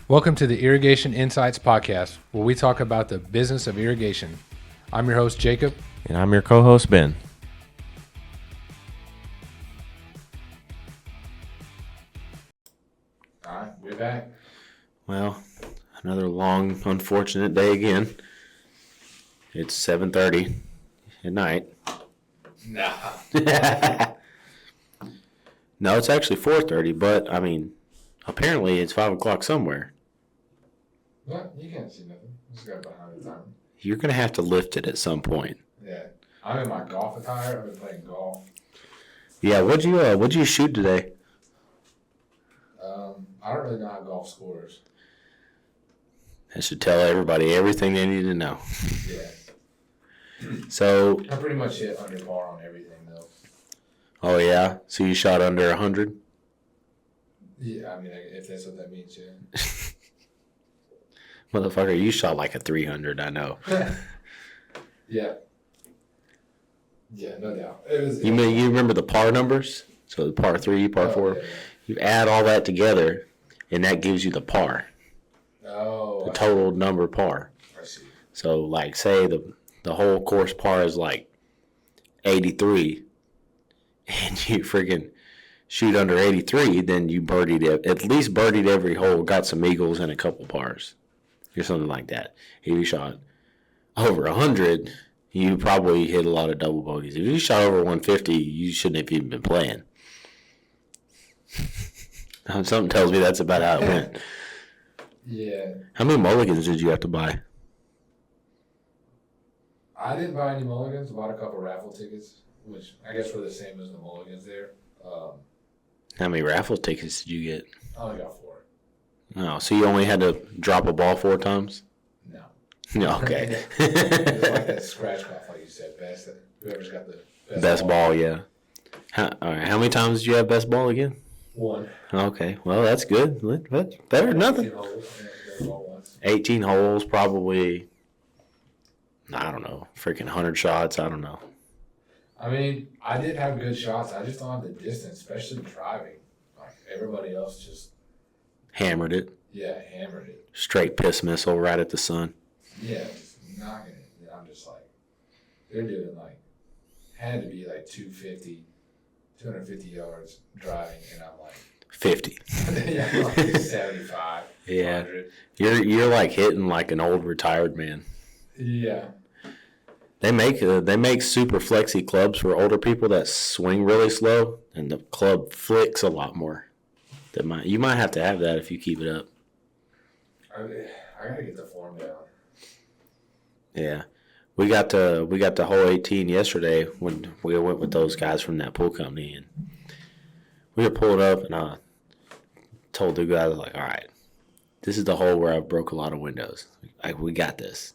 Welcome to the Irrigation Insights Podcast, where we talk about the business of irrigation. I'm your host, Jacob. And I'm your co-host, Ben. All right, we're back. Well, another long, unfortunate day again. It's 7:30 at night. Nah. No, it's actually 4:30, but, apparently it's 5 o'clock somewhere. What? You can't see nothing. Just got behind the time. You're going to have to lift it at some point. Yeah. I'm in my golf attire. I've been playing golf. Yeah, what'd you shoot today? I don't really know how golf scores. I should tell everybody everything they need to know. Yeah. So, I pretty much hit under par on everything, though. oh yeah? So you shot under 100? Yeah, if that's what that means, yeah. Motherfucker, you shot like a 300, I know. Yeah. Yeah, no doubt. You remember the par numbers? So the par 3, par 4. Yeah. You add all that together, and that gives you the par. Oh. The total number par. I see. So, like, say the whole course par is like 83, and you freaking shoot under 83, then you at least birdied every hole, got some eagles and a couple pars, or something like that. If you shot over 100, you probably hit a lot of double bogeys. If you shot over 150, you shouldn't have even been playing. Something tells me that's about how it went. Yeah. How many mulligans did you have to buy? I didn't buy any mulligans. Bought a couple raffle tickets, which I guess were the same as the mulligans there. How many raffle tickets did you get? I only got 4. Oh, so you only had to drop a ball 4 times? No. No, okay. It's like that scratch golf, like you said, best. Whoever's got the Best ball, yeah. All right, how many times did you have best ball again? 1. Okay, well, that's good. That's better than nothing. 18 holes, yeah, ball once. 18 holes, probably, I don't know, freaking 100 shots, I don't know. I did have good shots. I just don't have the distance, especially driving. Like, everybody else just... Hammered it. Yeah, hammered it. Straight piss missile right at the sun. Yeah, just knocking it. And I'm just like... They're doing, had to be, 250 yards driving, and I'm like... 50. Yeah, I'm like 75. Yeah. 100. You're like hitting like an old retired man. Yeah. They make super flexy clubs for older people that swing really slow, and the club flicks a lot more. You might have to have that if you keep it up. I gotta get the form down. Yeah, we got the hole 18 yesterday when we went with those guys from that pool company, and we were pulling up, and I told the guys, like, all right, this is the hole where I broke a lot of windows. Like, we got this.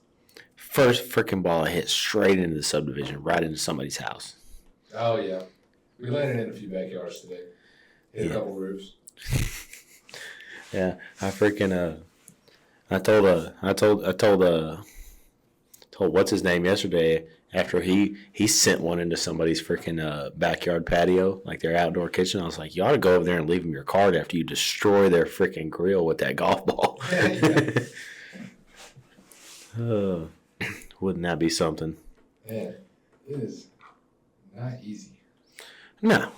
First freaking ball I hit straight into the subdivision, right into somebody's house. Oh yeah, we landed in a few backyards today. Hit a couple roofs. Yeah, I freaking I told what's his name yesterday after he sent one into somebody's freaking backyard patio, like their outdoor kitchen. I was like, you ought to go over there and leave them your card after you destroy their freaking grill with that golf ball. Wouldn't that be something? Yeah, it is not easy. No,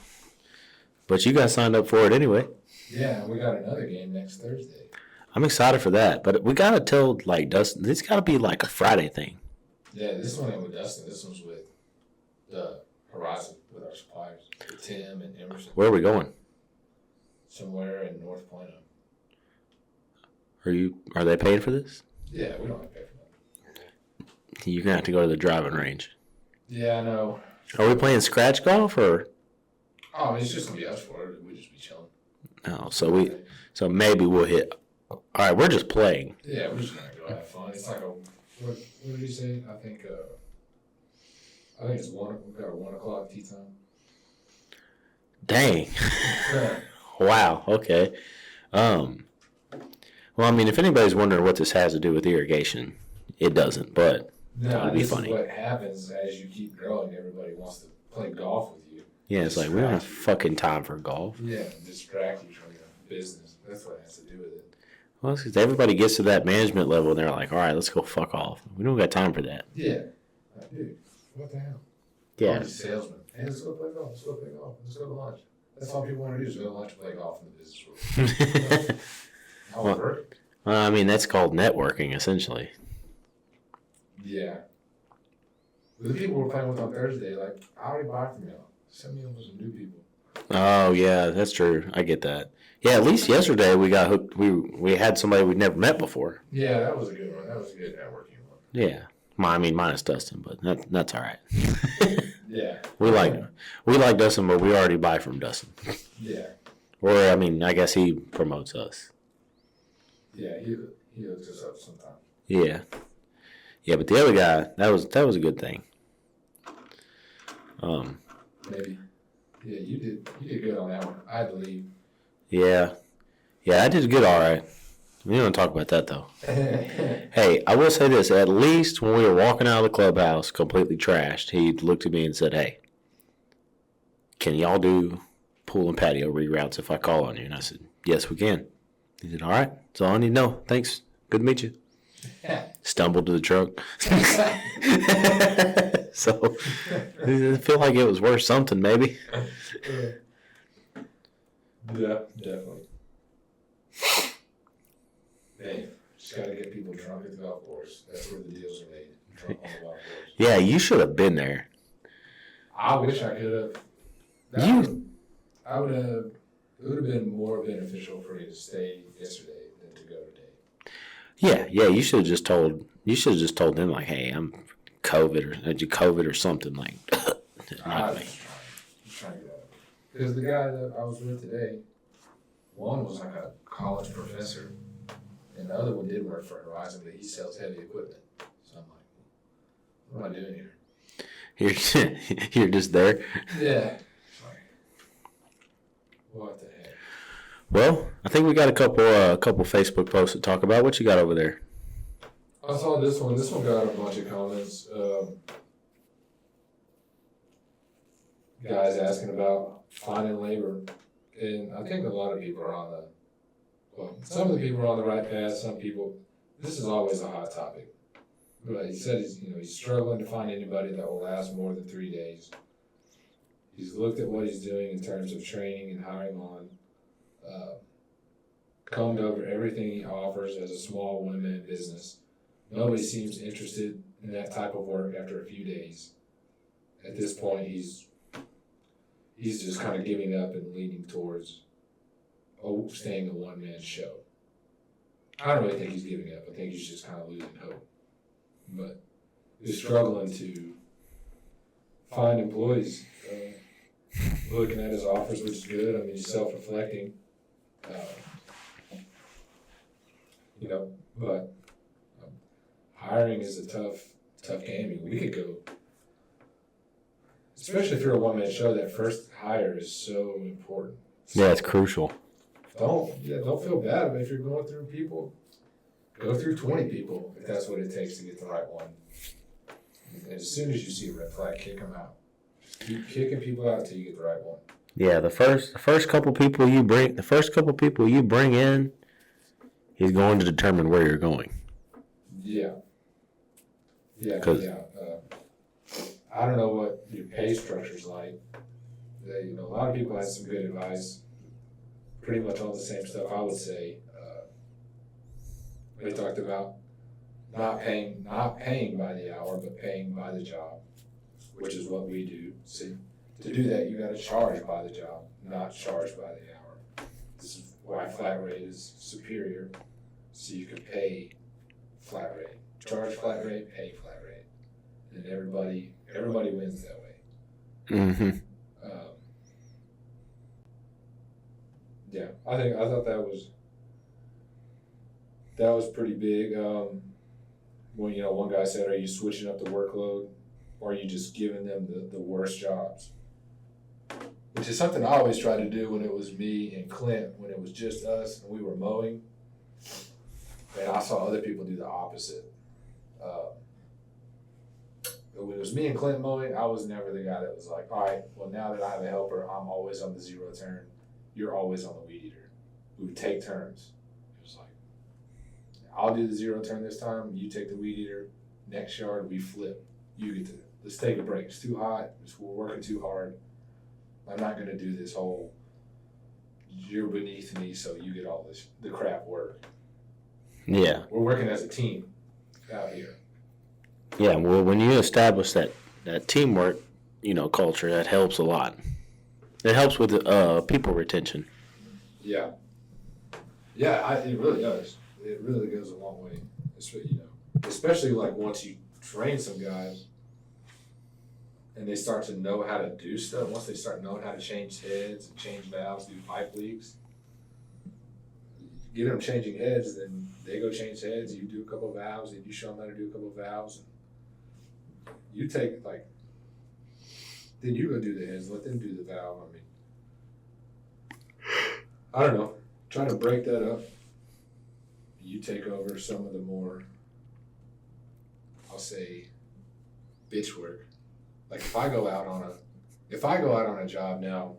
but you got signed up for it anyway. Yeah, we got another game next Thursday. I'm excited for that, but we gotta tell Dustin. This gotta be like a Friday thing. Yeah, this one ain't with Dustin. This one's with the Horizon, with our suppliers, with Tim and Emerson. Where are we going? Somewhere in North Plano. Are they paying for this? Yeah, we don't have to pay for that. You're gonna have to go to the driving range. Yeah, I know. Are we playing scratch golf or? Oh, it's just gonna be us for it. We just be chilling. Oh, so maybe we'll hit. All right, we're just playing. Yeah, we're just gonna go have fun. It's like what did you say? I think it's 1. We've got a 1 o'clock tea time. Dang. Yeah. Wow. Okay. Well, if anybody's wondering what this has to do with irrigation, it doesn't. But no, it'd be this funny. is what happens as you keep growing. Everybody wants to play golf with you. Yeah, it's like we don't have fucking time for golf. Yeah, distract you from your business. That's what it has to do with it. Well, it's 'cause everybody gets to that management level and they're like, all right, let's go fuck off. We don't got time for that. Yeah. Like, dude, what the hell? Yeah. All these salesmen. Hey, let's go play golf. Let's go play golf. Let's go to lunch. That's all people want to do is go to lunch and play golf in the business world. How Well, work? I mean, that's called networking, essentially. Yeah. The people we're playing with on Thursday, like, I already bought them y'all. Send me over some new people. Oh, yeah, that's true. I get that. Yeah, at least yesterday we got hooked. We had somebody we'd never met before. Yeah, that was a good one. That was a good networking one. Yeah. I mean, minus Dustin, but that's all right. Yeah. We like Dustin, but we already buy from Dustin. Yeah. Or, I mean, I guess he promotes us. Yeah, he hooks us up sometimes. Yeah. Yeah, but the other guy, that was a good thing. Maybe. Yeah, you did good on that one. I had to leave. Yeah. Yeah, I did good, all right. We don't talk about that, though. Hey, I will say this. At least when we were walking out of the clubhouse, completely trashed, he looked at me and said, hey, can y'all do pool and patio reroutes if I call on you? And I said, yes, we can. He said, all right. That's all I need to know. Thanks. Good to meet you. Stumbled to the truck. So, I feel like it was worth something, maybe. Yeah, definitely. Hey, just got to get people drunk at the golf course. That's where the deals are made. Drunk on the golf course. Yeah, you should have been there. I wish I could have. I would have. It would have been more beneficial for me to stay yesterday than to go today. Yeah. You should have just told them like, hey, I'm COVID or something like. I was just trying to get out. Because the guy that I was with today, one was like a college professor, and the other one did work for Horizon, but he sells heavy equipment. So I'm like, what am I doing here? You're just there. Yeah. It's like, what the heck? Well, I think we got a couple Facebook posts to talk about. What you got over there? I saw this one. This one got a bunch of comments. Guys asking about finding labor. And I think a lot of people are some of the people are on the right path. Some people, this is always a hot topic. But he said he's struggling to find anybody that will last more than 3 days. He's looked at what he's doing in terms of training and hiring on, combed over everything he offers as a small one-man business. Nobody seems interested in that type of work after a few days. At this point, he's just kind of giving up and leaning towards staying a one-man show. I don't really think he's giving up. I think he's just kind of losing hope. But he's struggling to find employees. Looking at his offers, which is good. I mean, he's self-reflecting. But hiring is a tough game. I mean, we could go, especially if you're a one-man show, that first hire is so important. Yeah, it's crucial. Don't feel bad about if you're going through people. Go through 20 people if that's what it takes to get the right one. And as soon as you see a red flag, kick them out. Just keep kicking people out until you get the right one. Yeah, the first couple people you bring in is going to determine where you're going. Yeah. I don't know what your pay structure's like. A lot of people had some good advice. Pretty much all the same stuff I would say. They talked about not paying by the hour, but paying by the job, which is what we do. See, to do that, you got to charge by the job, not charge by the hour. This is why flat rate is superior. So you can pay flat rate, charge flat rate, pay flat rate, and everybody wins that way. Mm-hmm. I thought that was pretty big. When one guy said, "Are you switching up the workload, or are you just giving them the worst jobs?" Which is something I always tried to do when it was me and Clint, when it was just us and we were mowing. And I saw other people do the opposite. When it was me and Clint mowing, I was never the guy that was like, all right, well, now that I have a helper, I'm always on the zero turn. You're always on the weed eater. We would take turns. It was like, I'll do the zero turn this time. You take the weed eater. Next yard, we flip. You get to, let's take a break. It's too hot. We're working too hard. I'm not going to do this whole, you're beneath me, so you get all this, the crap work. Yeah. We're working as a team out here. Yeah, well, when you establish that teamwork, culture, that helps a lot. It helps with people retention. Yeah. Yeah, it really does. It really goes a long way. Especially like once you train some guys and they start to know how to do stuff, once they start knowing how to change heads and change valves, do pipe leaks, get them changing heads, then they go change heads, you do a couple of valves, and you show them how to do a couple of valves. And you take it then you go do the heads, let them do the valve. I mean, I don't know. Trying to break that up. You take over some of the more, I'll say, bitch work. Like if I go out on a job now,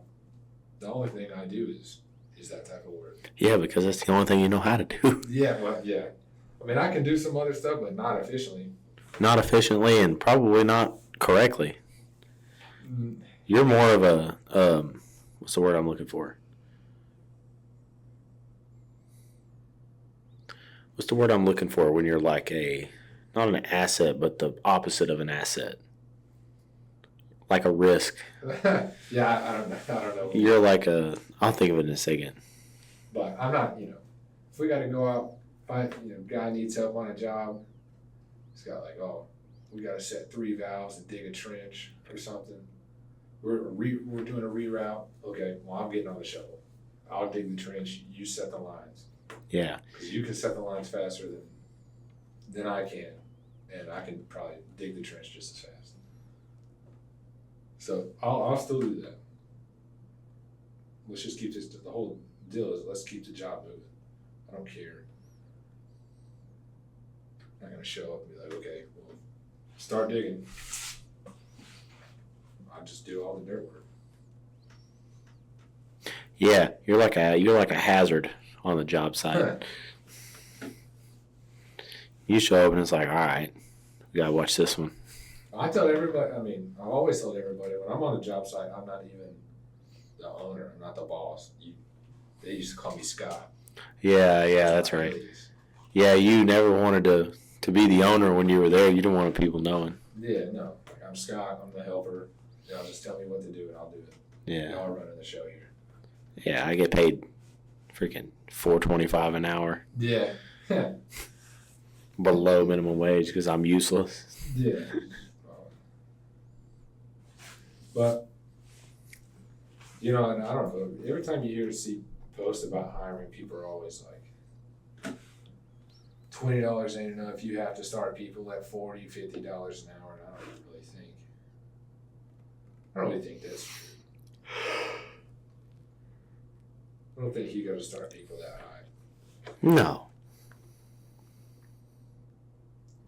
the only thing I do is that type of work. Yeah, because that's the only thing you know how to do. Yeah, well, yeah. I mean, I can do some other stuff, but not efficiently. Not efficiently, and probably not correctly. You're more of a what's the word I'm looking for? What's the word I'm looking for when you're like not an asset, but the opposite of an asset? Like a risk. Yeah, I don't know. You're like I'll think of it in a second. But I'm not, if we got to go out, guy needs help on a job, he's got we got to set 3 valves and dig a trench or something. We're doing a reroute. Okay, well, I'm getting on the shovel. I'll dig the trench. You set the lines. Yeah. Because you can set the lines faster than I can, and I can probably dig the trench just as fast. So I'll still do that. Let's just keep this. The whole deal is let's keep the job moving. I don't care. I'm not gonna show up and be like, okay, well, start digging. I'll just do all the dirt work. Yeah, you're like a hazard on the job site. You show up and it's like, all right, we gotta watch this one. I tell everybody. I mean, I've always told everybody when I'm on the job site, I'm not even the owner. I'm not the boss. They used to call me Scott. Yeah, that's right. Yeah, you never wanted to be the owner when you were there. You didn't want people knowing. Yeah, no. Like, I'm Scott. I'm the helper. Y'all just tell me what to do and I'll do it. Yeah. Y'all are running the show here. Yeah, I get paid freaking $4.25 an hour. Yeah. Below minimum wage because I'm useless. Yeah. But, and I don't know. Every time you see posts about hiring, people are always like, $20 ain't enough. You have to start people at $40, $50 an hour. And I don't really think that's true. I don't think you got to start people that high. No.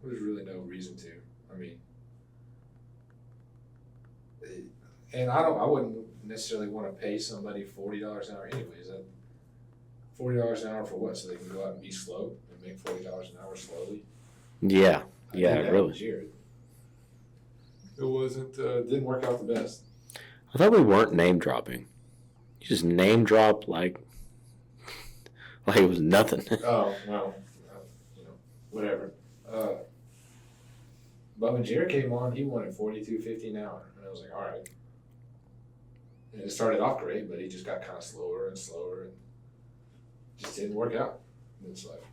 There's really no reason to. I mean, and I wouldn't necessarily want to pay somebody $40 an hour anyways. $40 an hour for what? So they can go out and be slow and make $40 an hour slowly? Yeah, really. Jared. It wasn't, didn't work out the best. I thought we weren't name dropping. You just name drop like it was nothing. Oh, well, whatever. But when Jared came on, he wanted $42.50 an hour. And I was like, all right. And it started off great, but he just got kind of slower and slower and just didn't work out. And it's like,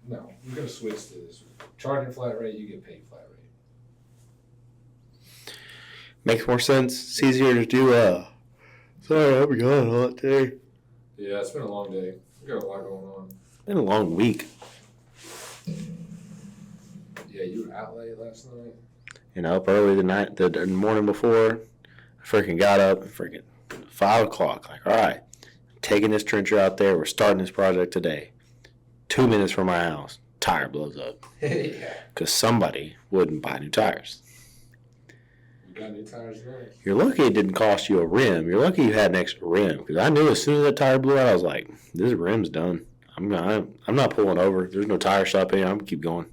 no, we're going to switch to this. Charging flat rate, you get paid flat rate. Makes more sense. It's easier to do. Sorry, I'll be gone all day. Yeah, it's been a long day. We got a lot going on. Been a long week. Yeah, you were out late last night. Up early the morning before. I freaking got up freaking 5 o'clock. Like, all right, taking this trencher out there. We're starting this project today. 2 minutes from my house, tire blows up. Yeah. Because somebody wouldn't buy new tires. You got new tires today? You're lucky it didn't cost you a rim. You're lucky you had an extra rim. Because I knew as soon as that tire blew out, I was like, this rim's done. I'm not pulling over. There's no tire shop here. I'm gonna keep going.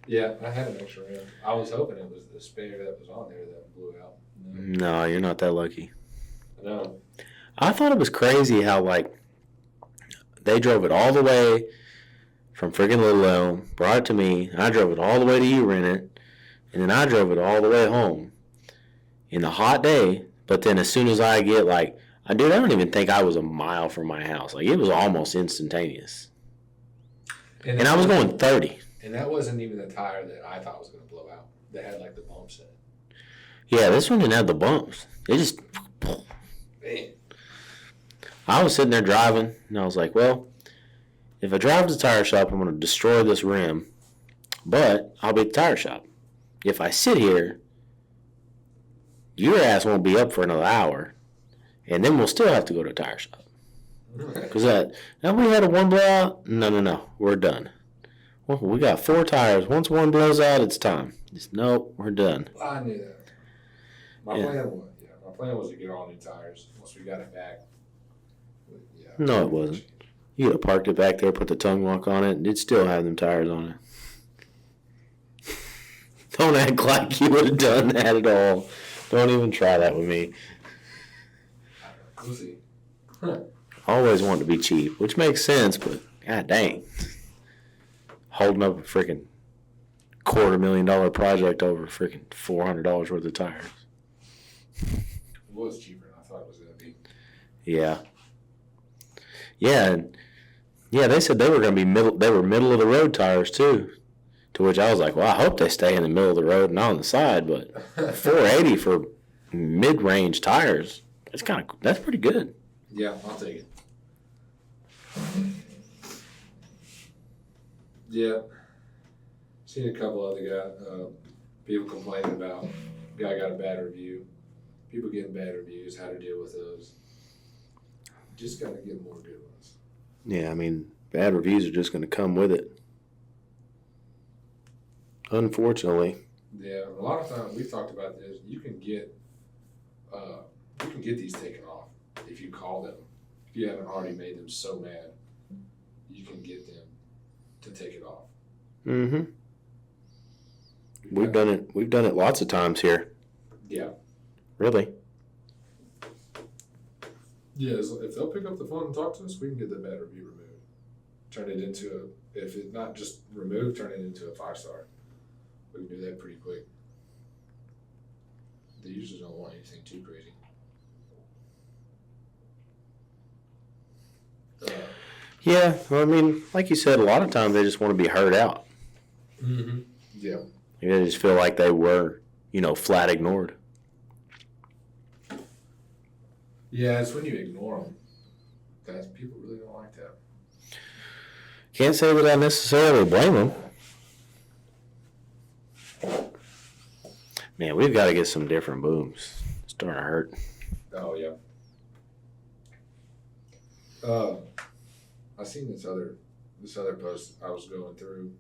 Yeah, I had an extra rim. I was hoping it was the spare that was on there that blew out. No, you're not that lucky. No. I thought it was crazy how like they drove it all the way from freaking Little Elm, brought it to me. I drove it all the way to you, rent it, and then I drove it all the way home in the hot day. But then as soon as I get like, I don't even think I was a mile from my house. Like it was almost instantaneous, and I was going 30. And that wasn't even the tire that I thought was going to blow out. That had like the bumps in it. Yeah, this one didn't have the bumps. It just. Man. I was sitting there driving, and I was like, well, if I drive to the tire shop, I'm going to destroy this rim, but I'll be at the tire shop. If I sit here, your ass won't be up for another hour, and then we'll still have to go to a tire shop. Because now we had a one blowout. No, we're done. Well, we got 4 tires. Once one blows out, it's time. Nope, we're done. I knew that. My plan was to get all new tires once we got it back. But, yeah, no, it wasn't. You could have parked it back there, put the tongue lock on it, and it'd still have them tires on it. Don't act like you would have done that at all. Don't even try that with me. We'll see. Always want to be cheap, which makes sense, but god dang. Holding up a freaking $250,000 project over freaking $400 worth of tires. It was cheaper than I thought it was going to be. Yeah. Yeah, they said they were going to be middle of the road tires too. To which I was like, well, I hope they stay in the middle of the road and not on the side, but $480 for mid-range tires, that's pretty good. Yeah, I'll take it. Yeah. Seen a couple other people complaining about guy got a bad review. People getting bad reviews, how to deal with those. Just got to get more good ones. Yeah, I mean, bad reviews are just going to come with it. Unfortunately. Yeah, a lot of times we've talked about this. You can get these taken off if you call them. If you haven't already made them so mad, you can get them to take it off. Mm-hmm. We've done it lots of times here. Yeah. Really? Yeah, if they'll pick up the phone and talk to us, we can get the bad review removed. Turn it into if it's not just removed, turn it into a 5-star. We can do that pretty quick. They usually don't want anything too crazy. Yeah, well, I mean, like you said, a lot of times they just want to be heard out. Mm-hmm. Yeah. They just feel like they were, flat ignored. Yeah, it's when you ignore them. Guys, people really don't like that. Can't say that I necessarily blame them. Man, we've got to get some different booms. It's starting to hurt. Oh, yeah. I seen this other post I was going through,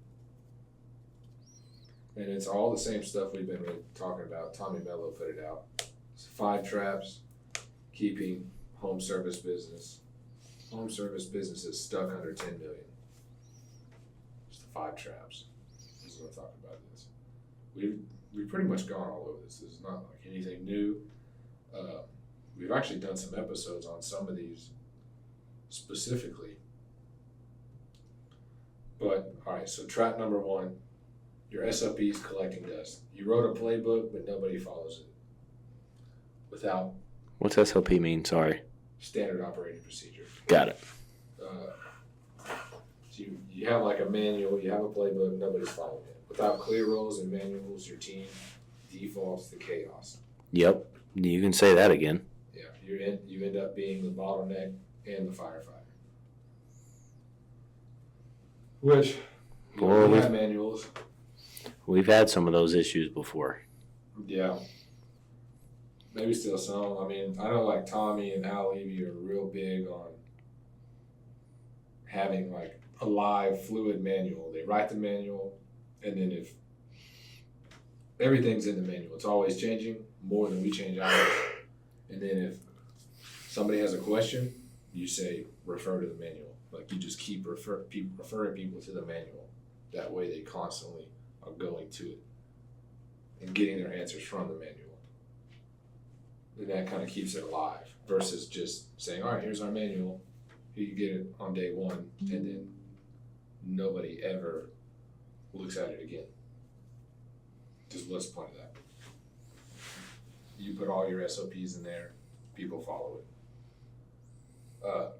and it's all the same stuff we've been really talking about. Tommy Mello put it out. It's 5 traps keeping home service business. Home service business is stuck under 10 million. Just the 5 traps. This is what I'm talking about. This we've pretty much gone all over this. This is not like anything new. We've actually done some episodes on some of these specifically. But, all right, so trap number 1, your SOP is collecting dust. You wrote a playbook, but nobody follows it. Without... What's SOP mean? Sorry. Standard operating procedure. Got it. So you have like a manual, you have a playbook, nobody's following it. Without clear rules and manuals, your team defaults to chaos. Yep. You can say that again. Yeah, you end up being the bottleneck and the firefighter. Which, we have manuals. We've had some of those issues before. Yeah. Maybe still some. I mean, I know like Tommy and Al Levy are real big on having like a live fluid manual. They write the manual, and then if everything's in the manual, it's always changing more than we change ours. And then if somebody has a question, you say, refer to the manual. Like you just keep referring people to the manual. That way they constantly are going to it and getting their answers from the manual. And that kind of keeps it alive versus just saying, all right, here's our manual. Here you get it on day one, and then nobody ever looks at it again. Just what's the point of that? You put all your SOPs in there, people follow it.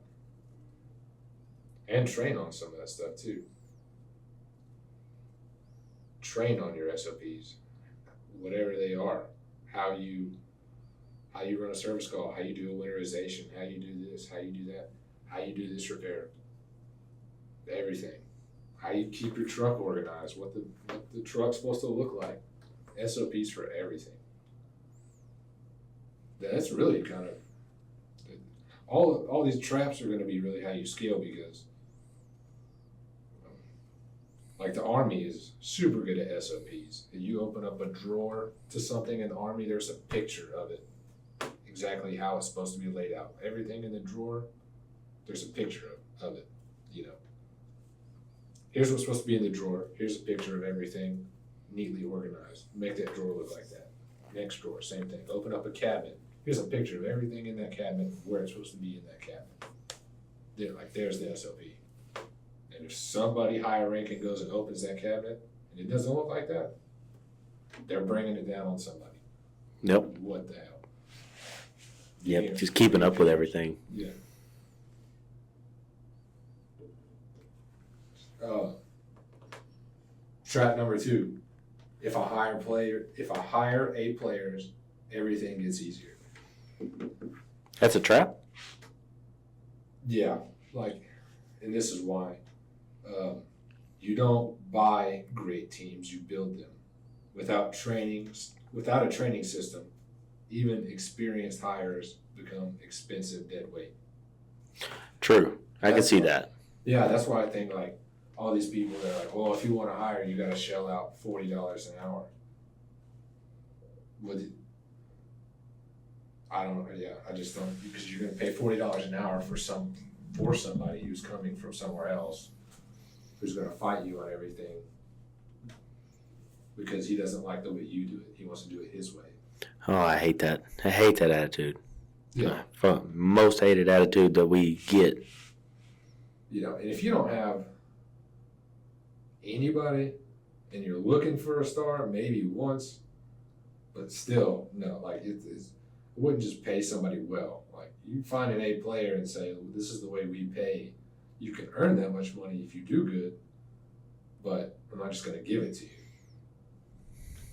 And train on some of that stuff too. Train on your SOPs, whatever they are. How you run a service call, how you do a winterization, how you do this, how you do that, how you do this repair. Everything. How you keep your truck organized, what the truck's supposed to look like. SOPs for everything. That's really kind of all these traps are going to be really how you scale because like the Army is super good at SOPs. If you open up a drawer to something in the Army, there's a picture of it, exactly how it's supposed to be laid out. Everything in the drawer, there's a picture of it, Here's what's supposed to be in the drawer. Here's a picture of everything neatly organized. Make that drawer look like that. Next drawer, same thing. Open up a cabinet. Here's a picture of everything in that cabinet, where it's supposed to be in that cabinet. There's the SOP. And if somebody higher ranking goes and opens that cabinet and it doesn't look like that, they're bringing it down on somebody. Nope. What the hell? Yep, just keeping up with everything. Yeah. Trap number 2. If I hire A players, everything gets easier. That's a trap? Yeah, and this is why. You don't buy great teams, you build them. Without a training system, even experienced hires become expensive dead weight. True. I can see that. Yeah, that's why I think all these people that are like, well, if you want to hire, you got to shell out $40 an hour. I just don't, because you're going to pay $40 an hour for somebody who's coming from somewhere else, who's going to fight you on everything because he doesn't like the way you do it. He wants to do it his way. Oh, I hate that. I hate that attitude. Yeah. Most hated attitude that we get. And if you don't have anybody and you're looking for a star, maybe once, but still, no, it wouldn't just pay somebody well. You find an A player and say, well, this is the way we pay. You can earn that much money if you do good, but I'm not just going to give it to you.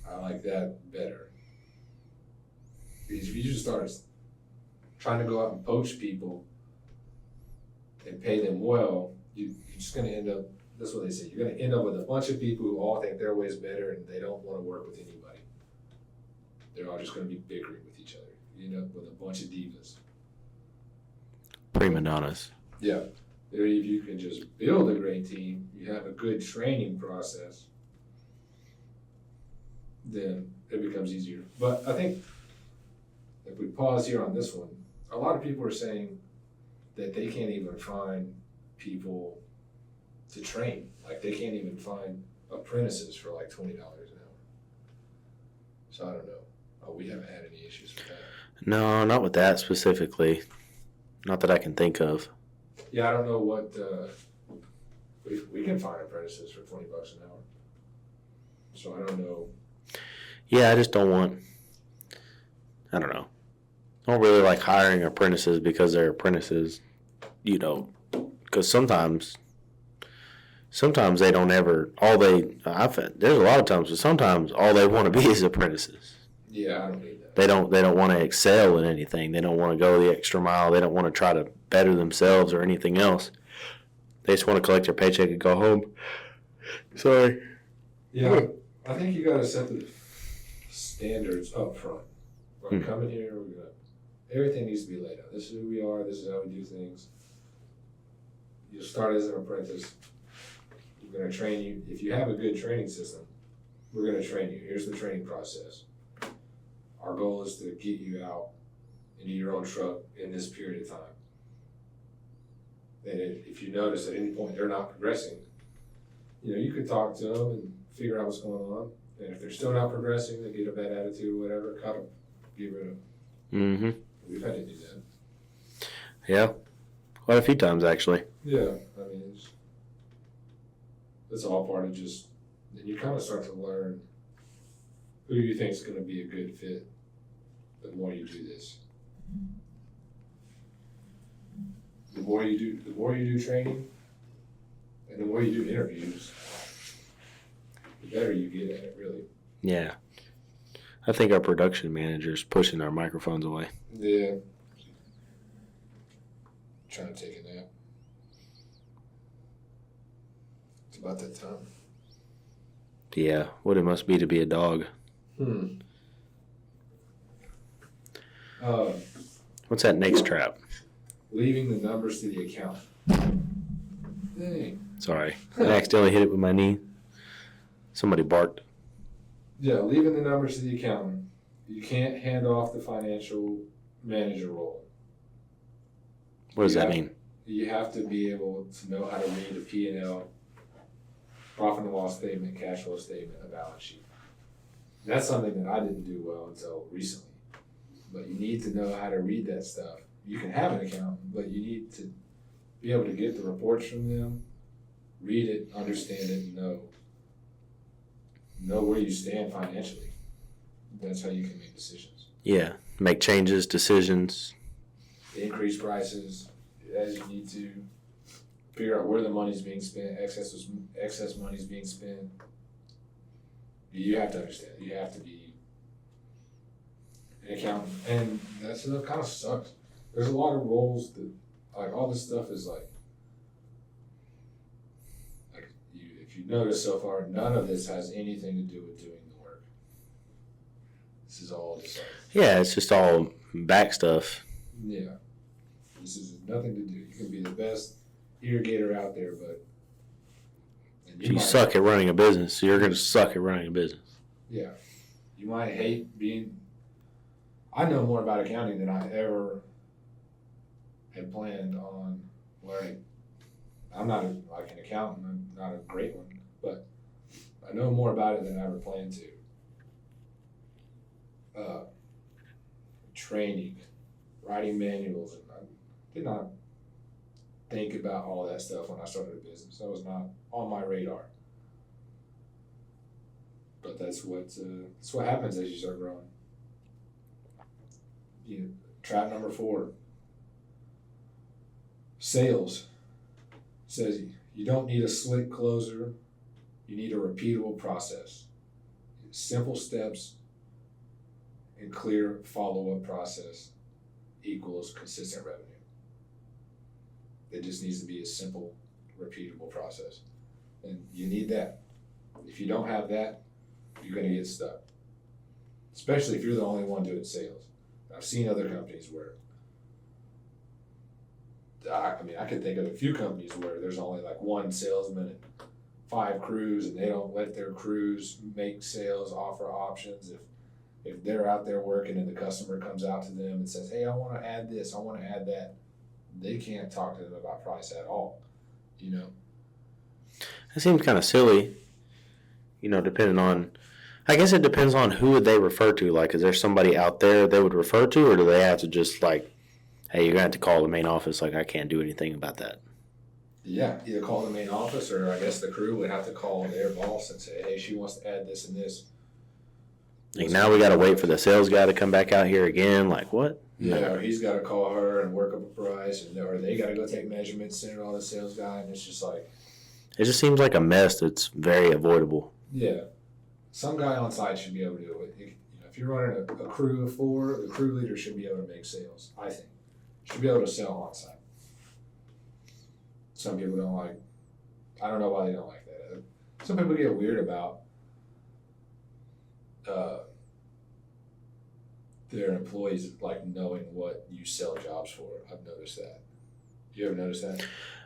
I like that better. Because if you just start trying to go out and poach people and pay them well, you're just going to end up, that's what they say, you're going to end up with a bunch of people who all think their way is better and they don't want to work with anybody. They're all just going to be bickering with each other. You end up with a bunch of divas. Prima donnas. Yeah. If you can just build a great team, you have a good training process, then it becomes easier. But I think if we pause here on this one, a lot of people are saying that they can't even find people to train. They can't even find apprentices for $20 an hour. So I don't know. We haven't had any issues with that. No, not with that specifically. Not that I can think of. Yeah, I don't know what we can find apprentices for $20 an hour. So I don't know. Yeah, I just don't want. I don't know. I don't really like hiring apprentices because they're apprentices. Because sometimes they don't ever. There's a lot of times, but sometimes all they want to be is apprentices. Yeah, I don't need that. They don't want to excel in anything. They don't want to go the extra mile. They don't want to try to better themselves or anything else. They just want to collect their paycheck and go home. Sorry. Yeah, I think you got to set the standards up front. We're coming here. Everything needs to be laid out. This is who we are. This is how we do things. You'll start as an apprentice. We're going to train you. If you have a good training system, we're going to train you. Here's the training process. Our goal is to get you out into your own truck in this period of time. And if you notice at any point they're not progressing, you could talk to them and figure out what's going on. And if they're still not progressing, they get a bad attitude or whatever, cut them, get rid of them. Mm-hmm. We've had to do that. Yeah. Quite a few times, actually. Yeah, I mean, it's all part of just, and you kind of start to learn who you think is going to be a good fit the more you do this. The more you do training, and the more you do interviews, the better you get at it, really. Yeah. I think our production manager's pushing our microphones away. Yeah. Trying to take a nap. It's about that time. Yeah, what it must be to be a dog. What's that next trap? Leaving the numbers to the account. Dang. Sorry, I accidentally hit it with my knee. Somebody barked. Yeah, leaving the numbers to the accountant. You can't hand off the financial manager role. What does that mean? You have to be able to know how to read a P&L, profit and loss statement, cash flow statement, a balance sheet. That's something that I didn't do well until recently. But you need to know how to read that stuff. You can have an accountant, but you need to be able to get the reports from them, read it, understand it, and know where you stand financially. That's how you can make decisions. Yeah, make changes, decisions. Increase prices as you need to. Figure out where the money's being spent, excess money's being spent. You have to understand. You have to be an accountant. And that stuff kind of sucks. There's a lot of roles that, like, all this stuff is like if you notice so far, none of this has anything to do with doing the work. This is all just like, yeah, it's just all back stuff. Yeah. This is nothing to do. You can be the best irrigator out there, but you suck at running a business, so you're going to suck at running a business. Yeah. You might hate being... I know more about accounting than I ever had planned on learning. I'm not an accountant. I'm not a great one, but I know more about it than I ever planned to. Training, writing manuals, and I did not think about all that stuff when I started a business. That was not on my radar. But that's what happens as you start growing. Trap number 4. Sales says you don't need a slick closer. You need a repeatable process. Simple steps and clear follow-up process equals consistent revenue. It just needs to be a simple, repeatable process. And you need that. If you don't have that, you're going to get stuck. Especially if you're the only one doing sales. I've seen other companies where, I can think of a few companies where there's only like one salesman and 5 crews, and they don't let their crews make sales, offer options. If they're out there working and the customer comes out to them and says, hey, I want to add this, I want to add that, they can't talk to them about price at all, It seems kind of silly, depending on, I guess it depends on who would they refer to. Like, is there somebody out there they would refer to, or do they have to just like, hey, you're going to have to call the main office, like I can't do anything about that? Yeah, either call the main office, or I guess the crew would have to call their boss and say, hey, she wants to add this and this. Like, now we got to wait for the sales guy to come back out here again. Like, what? Yeah, or he's got to call her and work up a price, or they got to go take measurements, send it all to the sales guy, and it's just like... It just seems like a mess that's very avoidable. Yeah. Some guy on site should be able to do it. If you're running a crew of 4, the crew leader should be able to make sales, I think. Should be able to sell on site. Some people don't like... I don't know why they don't like that. Some people get weird about their employees like knowing what you sell jobs for. I've noticed that. You ever noticed that?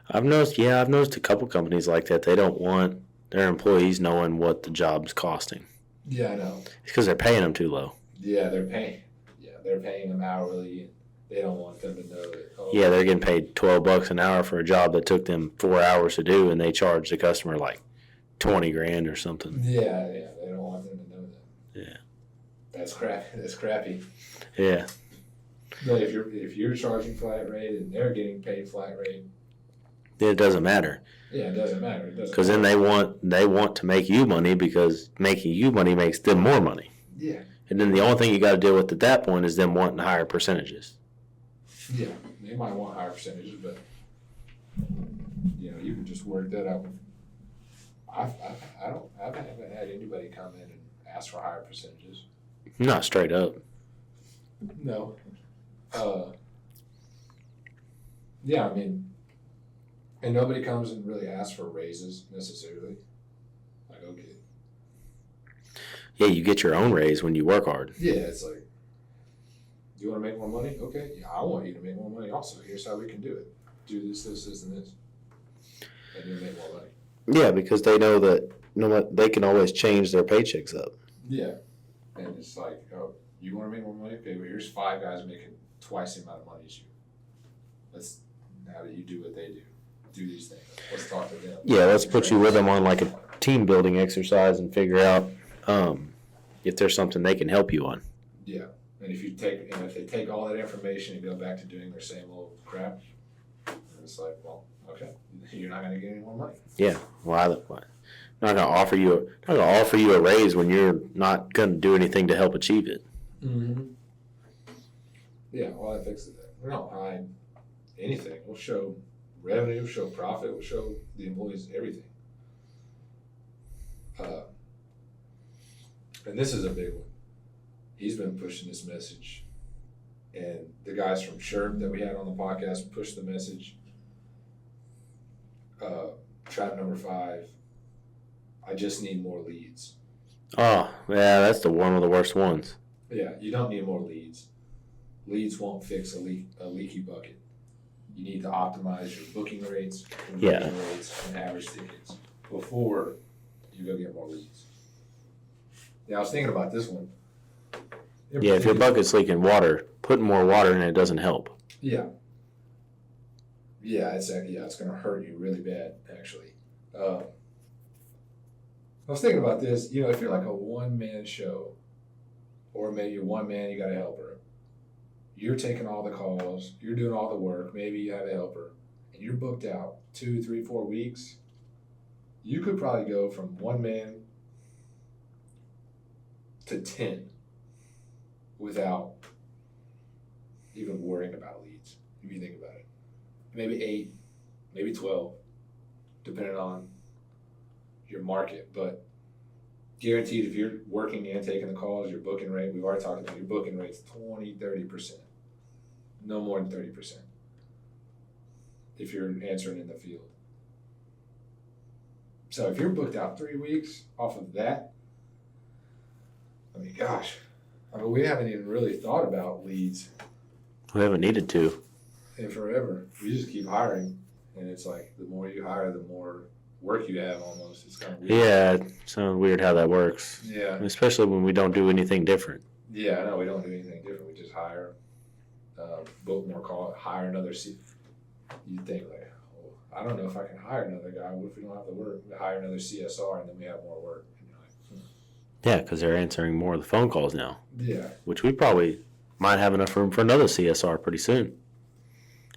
I've noticed a couple companies like that. They don't want their employees knowing what the job's costing. Yeah, I know. It's because they're paying them too low. Yeah, they're paying them hourly. They don't want them to know that. Oh, Yeah, they're getting paid $12 an hour for a job that took them 4 hours to do, and they charge the customer like 20 grand or something. Yeah. They don't want them to know that. Yeah. That's crap. That's crappy. Yeah. But if you're charging flat rate and they're getting paid flat rate, It doesn't matter. yeah, it doesn't matter. Because then they want to make you money, because making you money makes them more money. Yeah. And then the only thing you got to deal with at that point is them wanting higher percentages. Yeah, they might want higher percentages, but you can just work that out. I haven't had anybody come in and ask for higher percentages. Not straight up. No. Yeah, I mean, and nobody comes and really asks for raises necessarily. Like, okay. Yeah, you get your own raise when you work hard. Yeah, it's like, you want to make more money? Okay, yeah, I want you to make more money also. Here's how we can do it. Do this, and this. And you'll make more money. Yeah, because they know that they can always change their paychecks up. Yeah. And it's like, oh, you want to make more money? Okay, well, here's 5 guys making twice the amount of money as you. Now that you do what they do. Do these things. Let's talk to them. Yeah, let's put you with them on like a team building exercise and figure out if there's something they can help you on. Yeah. And if they take all that information and go back to doing their same old crap, it's like, well, okay, you're not going to get any more money. Yeah, why? I'm not going to offer you a raise when you're not going to do anything to help achieve it. Mm-hmm. Yeah, well, that fixes that. We don't hide anything. We'll show revenue, we'll show profit, we'll show the employees everything. And this is a big one. He's been pushing this message, and the guys from Sherp that we had on the podcast pushed the message. Trap number 5, I just need more leads. Oh, yeah, that's one of the worst ones. Yeah, you don't need more leads. Leads won't fix a leaky bucket. You need to optimize your booking rates, conversion rates, and average tickets before you go get more leads. Yeah, I was thinking about this one. Yeah, if your bucket's leaking water, putting more water in it doesn't help. Yeah. Yeah, it's going to hurt you really bad, actually. I was thinking about this. If you're like a one-man show, or maybe one man, you got a helper. You're taking all the calls. You're doing all the work. Maybe you have a helper, and you're booked out 2, 3, 4 weeks. You could probably go from one man to 10 without even worrying about leads, if you think about it. Maybe 8, maybe 12, depending on your market. But guaranteed, if you're working and taking the calls, your booking rate, we've already talked about your booking rate's 20, 30%. No more than 30% if you're answering in the field. So if you're booked out 3 weeks off of that, gosh, we haven't even really thought about leads. We haven't needed to. In forever. We just keep hiring, and it's like the more you hire, the more work you have almost. It's kind of weird. Yeah, it sounds weird how that works. Yeah. Especially when we don't do anything different. Yeah, I know. We don't do anything different. We just hire, book more call, hire another You think like, oh, I don't know if I can hire another guy. What if we don't have the work? We hire another CSR, and then we have more work. And you're like, Yeah, because they're answering more of the phone calls now. Yeah. Which we probably might have enough room for another CSR pretty soon.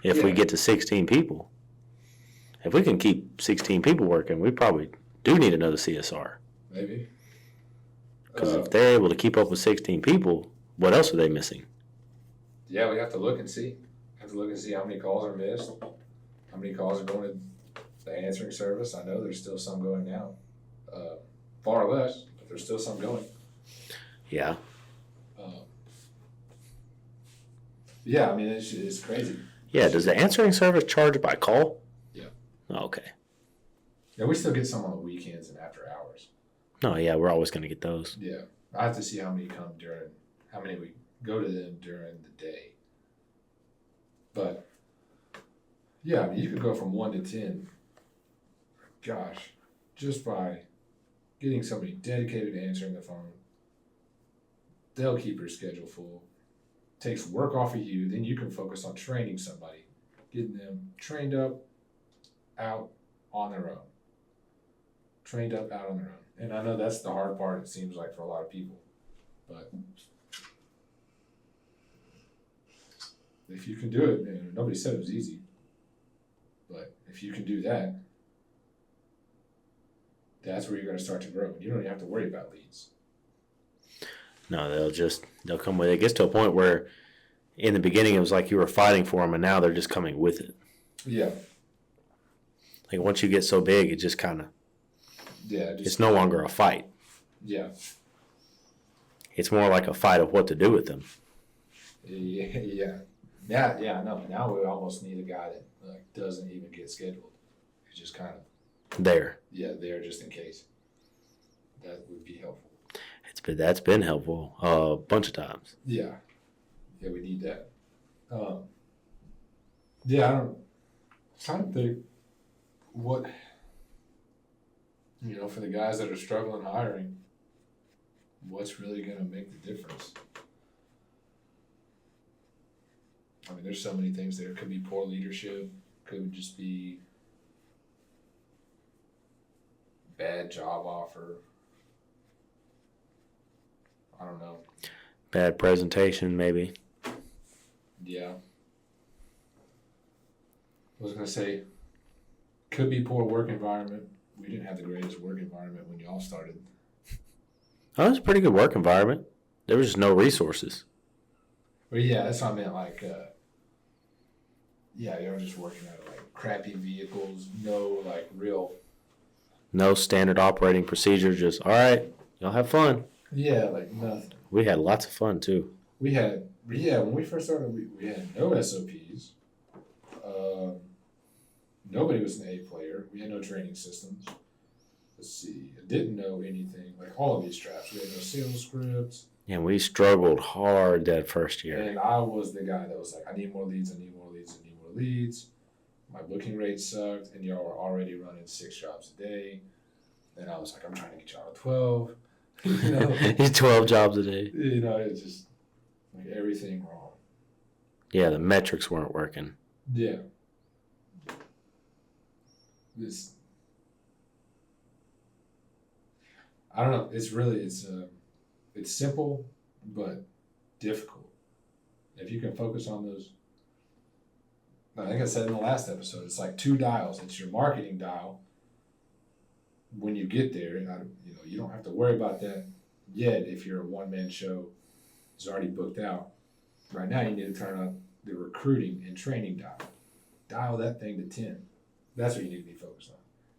If we get to 16 people. If we can keep 16 people working, we probably do need another CSR. Maybe. Because if they're able to keep up with 16 people, what else are they missing? Yeah, we have to look and see. How many calls are missed, how many calls are going to the answering service. I know there's still some going now. Far less, but there's still some going. Yeah. Yeah, it's crazy. Yeah, does the answering service charge by call? Yeah. Oh, okay. Yeah, we still get some on the weekends and after hours. No, yeah, we're always going to get those. Yeah. I have to see how many we go to them during the day. But, yeah, you could go from 1 to 10. Gosh, just by getting somebody dedicated to answering the phone, they'll keep your schedule full. takes work off of you. Then you can focus on training somebody, getting them trained up, out on their own. Trained up, out on their own. And I know that's the hard part, it seems like, for a lot of people. But if you can do it, and nobody said it was easy, but if you can do that, that's where you're going to start to grow. You don't even have to worry about leads. No, they'll come with it. It gets to a point where in the beginning it was like you were fighting for them, and now they're just coming with it. Yeah. Like once you get so big, it just kind of, it's no longer a fight. Yeah. It's more like a fight of what to do with them. Yeah. Yeah, I know. Now we almost need a guy that doesn't even get scheduled. He's just kind of there. Yeah, there just in case. That would be helpful. That's been helpful a bunch of times. Yeah, we need that. I'm trying to think what, for the guys that are struggling hiring, what's really going to make the difference? I mean, there's so many things there. It could be poor leadership. Could just be bad job offer. I don't know. Bad presentation, maybe. Yeah. I was going to say, could be poor work environment. We didn't have the greatest work environment when y'all started. Oh, it was a pretty good work environment. There was just no resources. But yeah, that's what I meant. You were just working out of crappy vehicles, no real. No standard operating procedure. Just all right, y'all have fun. Yeah, nothing. We had lots of fun too. We had when we first started, we had no SOPs. Nobody was an A player. We had no training systems. Let's see. I didn't know anything all of these traps. We had no sales scripts. And we struggled hard that first year. And I was the guy that was I need more leads, I need more leads, I need more leads. My booking rate sucked, and y'all were already running 6 jobs a day. And I was I'm trying to get y'all to 12. 12 jobs a day. It's just everything wrong. Yeah, the metrics weren't working. Yeah. I don't know. It's simple, but difficult. If you can focus on those, I think I said in the last episode, it's 2 dials. It's your marketing dial. When you get there, you don't have to worry about that yet. If you're a one-man show, it's already booked out. Right now, you need to turn on the recruiting and training dial. Dial that thing to 10. That's what you need to be focused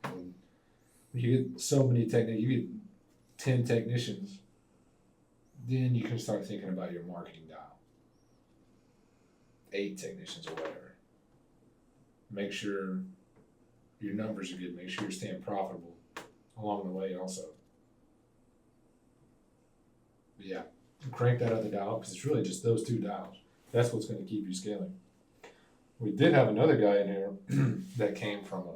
on. When you get so many you get 10 technicians, then you can start thinking about your marketing dial. 8 technicians or whatever. Make sure your numbers are good. Make sure you're staying profitable along the way also. But yeah, crank that other dial because it's really just those 2 dials. That's what's going to keep you scaling. We did have another guy in here that came from a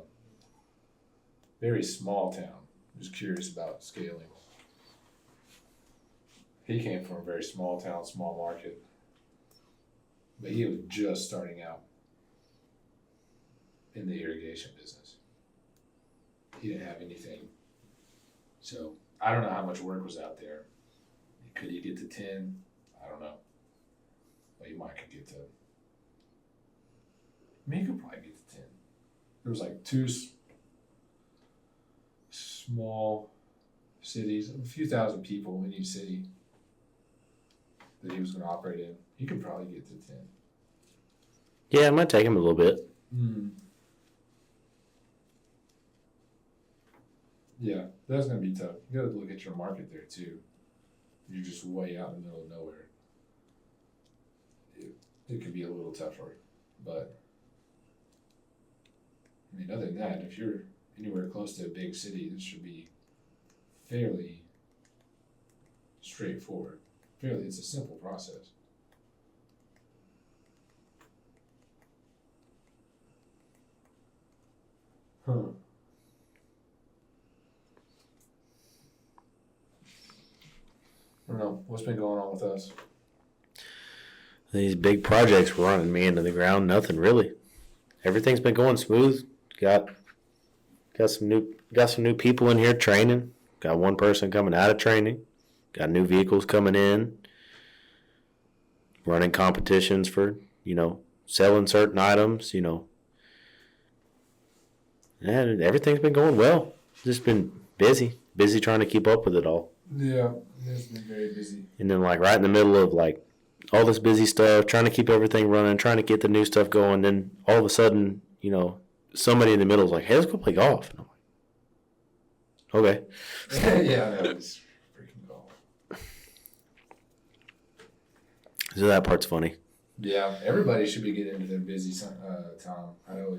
very small town. Was curious about scaling. He came from a very small town, small market. But he was just starting out in the irrigation business. He didn't have anything. So I don't know how much work was out there. Could he get to 10? I don't know. But he might could get to. He could probably get to 10. There was 2 small cities, a few thousand people in each city that he was going to operate in. He could probably get to 10. Yeah, it might take him a little bit. Yeah, that's going to be tough. You got to look at your market there too. You're just way out in the middle of nowhere. It could be a little tougher, but other than that, if you're anywhere close to a big city, this should be fairly straightforward. It's a simple process. I don't know. What's been going on with us? These big projects running me into the ground. Nothing really. Everything's been going smooth. Got some new people in here training. Got one person coming out of training. Got new vehicles coming in. Running competitions for, selling certain items, And everything's been going well. Just been busy trying to keep up with it all. Yeah, it's been very busy. And then right in the middle of all this busy stuff, trying to keep everything running, trying to get the new stuff going, then all of a sudden, somebody in the middle is like, "Hey, let's go play golf." And I'm like, "Okay." Yeah, I know. It's freaking golf. So that part's funny. Yeah, everybody should be getting into their busy time. I know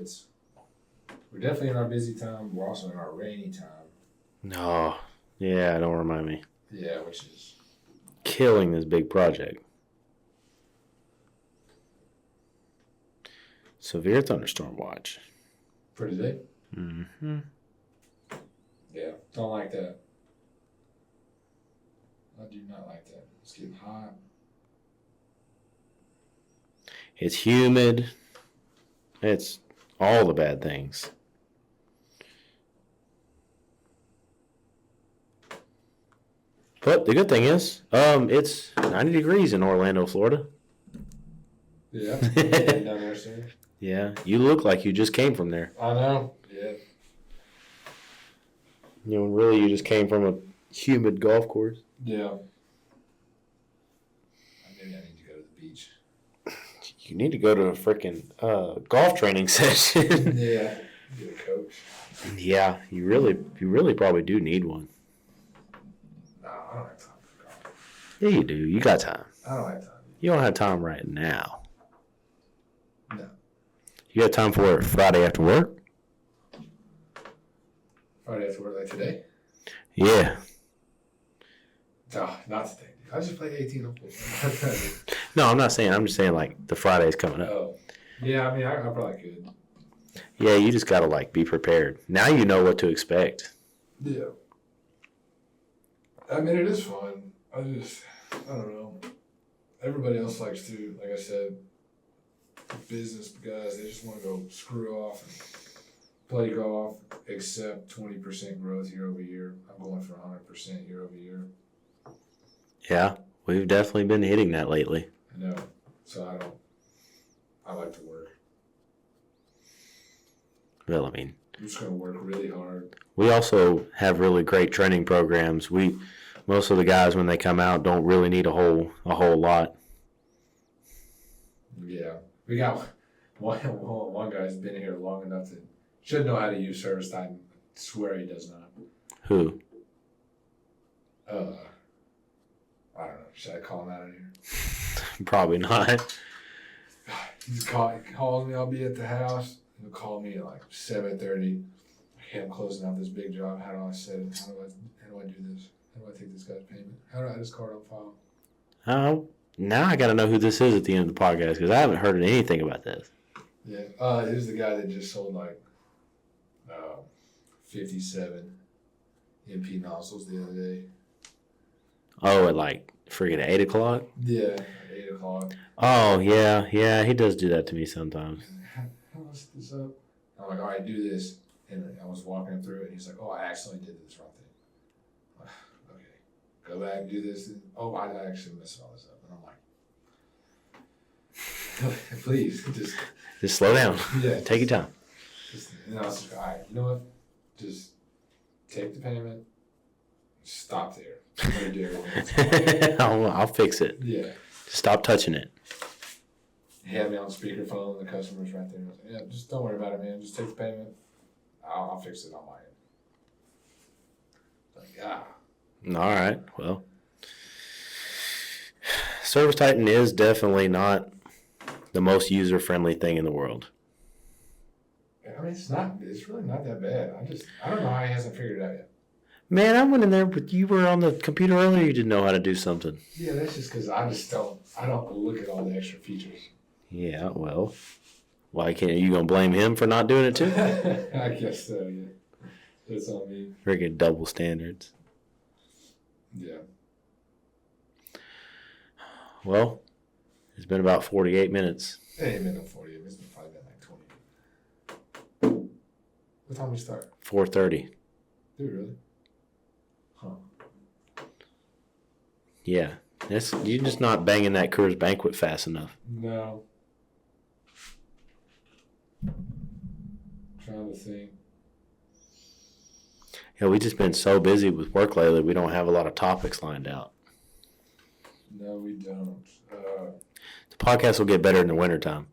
we're definitely in our busy time. We're also in our rainy time. No, yeah, don't remind me. Yeah, which is killing this big project. Severe thunderstorm watch. for today. Mm-hmm. Yeah, don't like that. I do not like that. It's getting hot. It's humid. It's all the bad things. But the good thing is, it's 90 degrees in Orlando, Florida. Yeah, down there soon. Yeah, you look like you just came from there. I know. Yeah. Really, you just came from a humid golf course. Yeah. Maybe I need to go to the beach. You need to go to a freaking golf training session. Yeah. Get a coach. Yeah, you really probably do need one. No, I don't have time for golf. Yeah, you do. You got time. I don't have time. You don't have time right now. No. You got time for it Friday after work? Friday after work like today? Yeah. Oh, not today. I just played 18 holes. No, I'm not saying. I'm just saying like the Friday's coming up. Oh. Yeah, I mean, I probably could. Yeah, you just gotta be prepared. Now you know what to expect. Yeah. I mean, it is fun. I don't know. Everybody else likes to, like I said, business guys, they just want to go screw off and play golf, accept 20% growth year over year. I'm going for 100% year over year. Yeah, we've definitely been hitting that lately. I know. So I like to work. Well, I mean, I'm just going to work really hard. we also have really great training programs. Most of the guys when they come out don't really need a whole lot. Yeah. We got one guy's been here long enough to should know how to use service time. I swear he does not. Who? I don't know. Should I call him out of here? Probably not. He calls me. I'll be at the house. He'll call me at like 7:30. Okay, I'm closing out this big job. How do I set it? How do I do this? How do I take this guy's payment? How do I just card on file? Oh, now I got to know who this is at the end of the podcast because I haven't heard anything about this. Yeah, it was the guy that just sold 57 MP nozzles the other day. Oh, at freaking 8 o'clock? Yeah, at 8 o'clock. Oh, yeah, he does do that to me sometimes. How do I set this up? I'm like, all right, do this. And I was walking him through it, and he's like, oh, I accidentally did this wrong thing. Okay, go back and do this. Oh, I actually messed all this up. And I'm like, please, Just slow down. Yeah. Take your time. And I was like, all right, you know what? Just take the payment. Stop there. I'm going to do everything. I'll fix it. Yeah. Just stop touching it. He had me on speakerphone, and the customer's right there. I was like, yeah, just don't worry about it, man. Just take the payment. I'll fix it on my end. Like, yeah. All right. Well, Service Titan is definitely not the most user-friendly thing in the world. I mean, it's really not that bad. I don't know how he hasn't figured it out yet. Man, I went in there, but you were on the computer earlier. You didn't know how to do something. Yeah, that's just because I don't look at all the extra features. Yeah, well, why can't you gonna blame him for not doing it too? I guess so, yeah. That's on me. Freaking double standards. Yeah. Well, It's been about 48 minutes. It ain't been no 40. It's probably been like 20. What time we start? 4:30. Dude, really? Huh. Yeah. You're just not banging that Coors Banquet fast enough. No. Trying to think. Yeah, we just been so busy with work lately, we don't have a lot of topics lined out. No, we don't. The podcast will get better in the wintertime.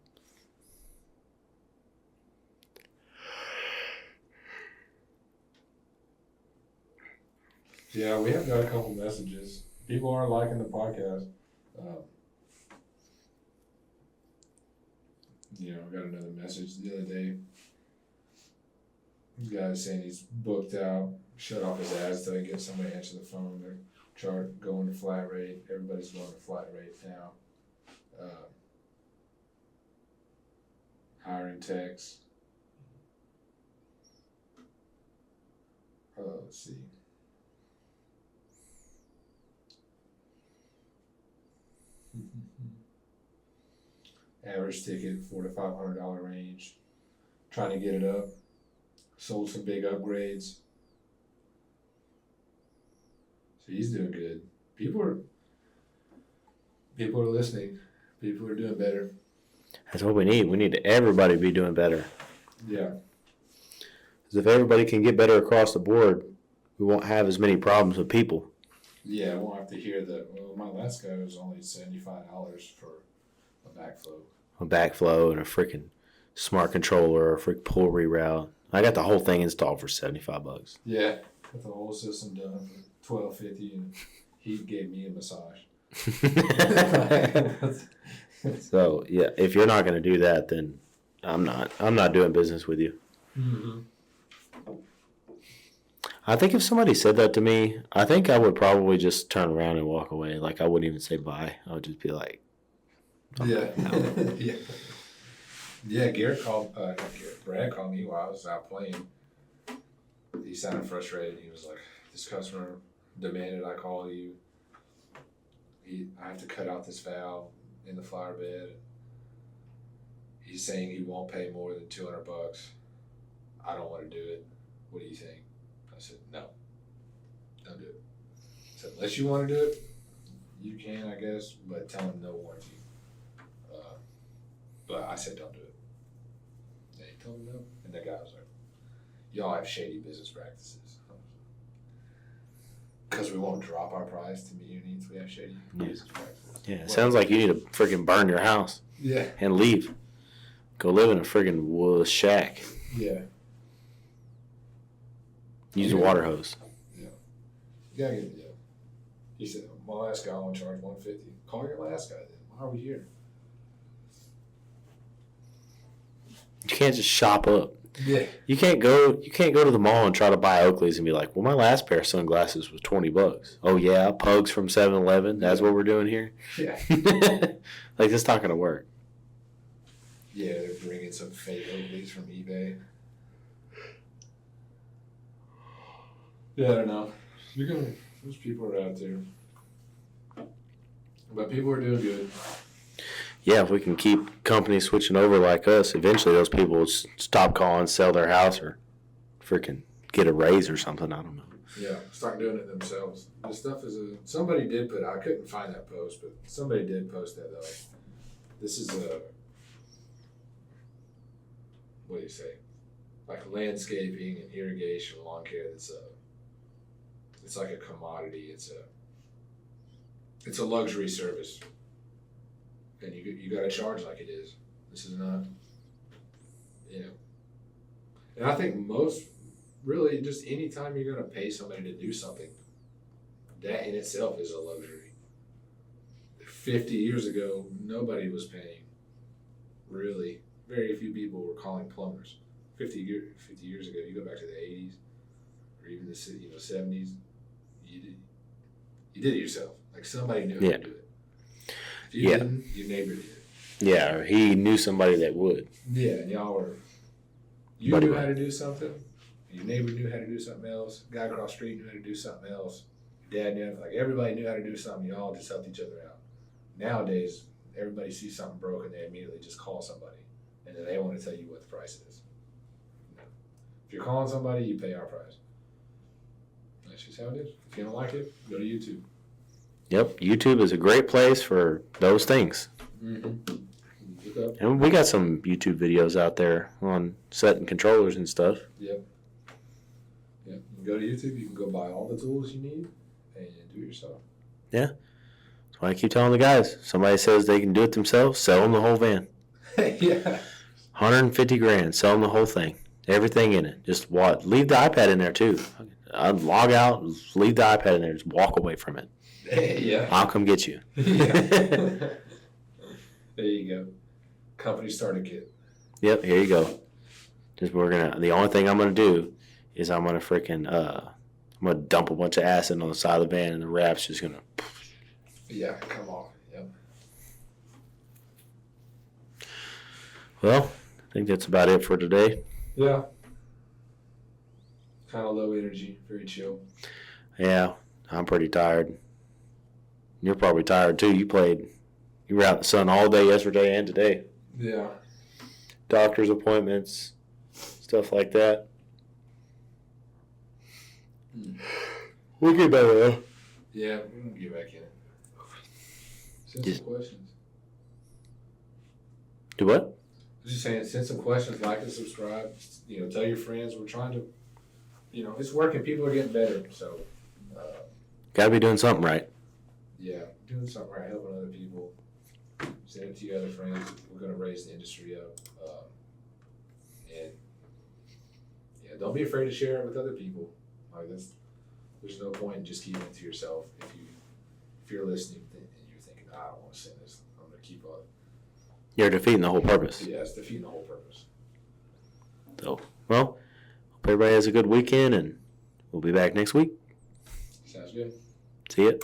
Yeah, we have got a couple messages. People are liking the podcast. I got another message the other day. This guy is saying he's booked out, shut off his ads till he gets somebody to answer the phone. They're going to flat rate. Everybody's going to flat rate now. Hiring techs. Let's see. Average ticket $400 to $500 range. Trying to get it up. Sold some big upgrades. So he's doing good. People are listening. People are doing better. That's what we need. We need everybody to be doing better. Yeah. Because if everybody can get better across the board, we won't have as many problems with people. Yeah, I won't have to hear that. Well, my last guy was only $75 for a backflow. A backflow and a freaking smart controller or a freaking pull reroute. I got the whole thing installed for $75. Yeah, got the whole system done for $12.50, and he gave me a massage. So yeah, if you're not going to do that, then I'm not doing business with you. Mm-hmm. I think if somebody said that to me, I think I would probably just turn around and walk away. Like, I wouldn't even say bye. I would just be like, yeah. Yeah. Yeah, Brad called me while I was out playing. He sounded frustrated. He was like, this customer demanded I call you. I have to cut out this valve in the flower bed. He's saying he won't pay more than $200. I don't want to do it. What do you think? I said, no, don't do it. I said, unless you want to do it, you can, I guess, but tell him no warranty. But I said, don't do it. And he told me no. And that guy was like, y'all have shady business practices. Because we won't drop our price to meet your needs, we have shady business practices. yeah, it sounds like you need to freaking burn your house. Yeah. And leave. Go live in a friggin' wood shack. Yeah. Use a water hose. Yeah. You gotta get it, yeah. He said, my last guy only charged $150. Call your last guy then. Why are we here? You can't just shop up. Yeah. You can't go to the mall and try to buy Oakley's and be like, well, my last pair of sunglasses was $20. Oh yeah, Pugs from 7-Eleven. That's what we're doing here. Yeah. Like, that's not gonna work. Yeah, they're bringing some fake Oakleys from eBay. Yeah, I don't know. Those people are out there. But people are doing good. Yeah, if we can keep companies switching over like us, eventually those people will stop calling, sell their house, or freaking get a raise or something. I don't know. Yeah, start doing it themselves. This stuff is somebody did put. I couldn't find that post, but somebody did post that though. This is what do you say? Like landscaping and irrigation, lawn care. It's like a commodity. It's a luxury service. And you got to charge like it is. This is not, And I think really, just any time you're going to pay somebody to do something, that in itself is a luxury. 50 years ago, nobody was paying. Really, very few people were calling plumbers. 50 years ago, you go back to the 80s or even the 70s, you did it yourself. Like somebody knew how to do it. If you didn't, your neighbor did. Yeah, or he knew somebody that would. Yeah, and y'all were. You knew how to do something. Your neighbor knew how to do something else. Guy across the street knew how to do something else. Your dad knew. Like everybody knew how to do something. Y'all just helped each other out. Nowadays, everybody sees something broken, they immediately just call somebody, and then they want to tell you what the price is. If you're calling somebody, you pay our price. That's just how it is. If you don't like it, go to YouTube. Yep, YouTube is a great place for those things. Mm-hmm. Look up. And we got some YouTube videos out there on setting controllers and stuff. Yep. Yeah. You can go to YouTube. You can go buy all the tools you need and do it yourself. Yeah. That's why I keep telling the guys. Somebody says they can do it themselves, sell them the whole van. Yeah. 150 grand, sell them the whole thing. Everything in it. Just what? Leave the iPad in there too. I'll log out, leave the iPad in there, just walk away from it. Yeah. I'll come get you. Yeah. There you go. Company starter kit. Yep, here you go. The only thing I'm gonna do is I'm gonna dump a bunch of acid on the side of the van, and the wrap's just gonna. Yeah, come on. Yep. Well, I think that's about it for today. Yeah. Kind of low energy, very chill. Yeah, I'm pretty tired. You're probably tired too. You were out in the sun all day yesterday and today. Yeah. Doctor's appointments, stuff like that. We'll get better though. Yeah, we can get back in it. Send some questions. Do what? I was just saying, send some questions, like and subscribe. Tell your friends. We're trying to, it's working. People are getting better. So, Got to be doing something right. Yeah, doing something right, helping other people. Send it to your other friends. We're going to raise the industry up. And, yeah, don't be afraid to share it with other people. There's no point in just keeping it to yourself. If you're listening and you're thinking, I don't want to send this, I'm going to keep on. You're defeating the whole purpose. Yeah, it's defeating the whole purpose. So, well, hope everybody has a good weekend, and we'll be back next week. Sounds good. See ya.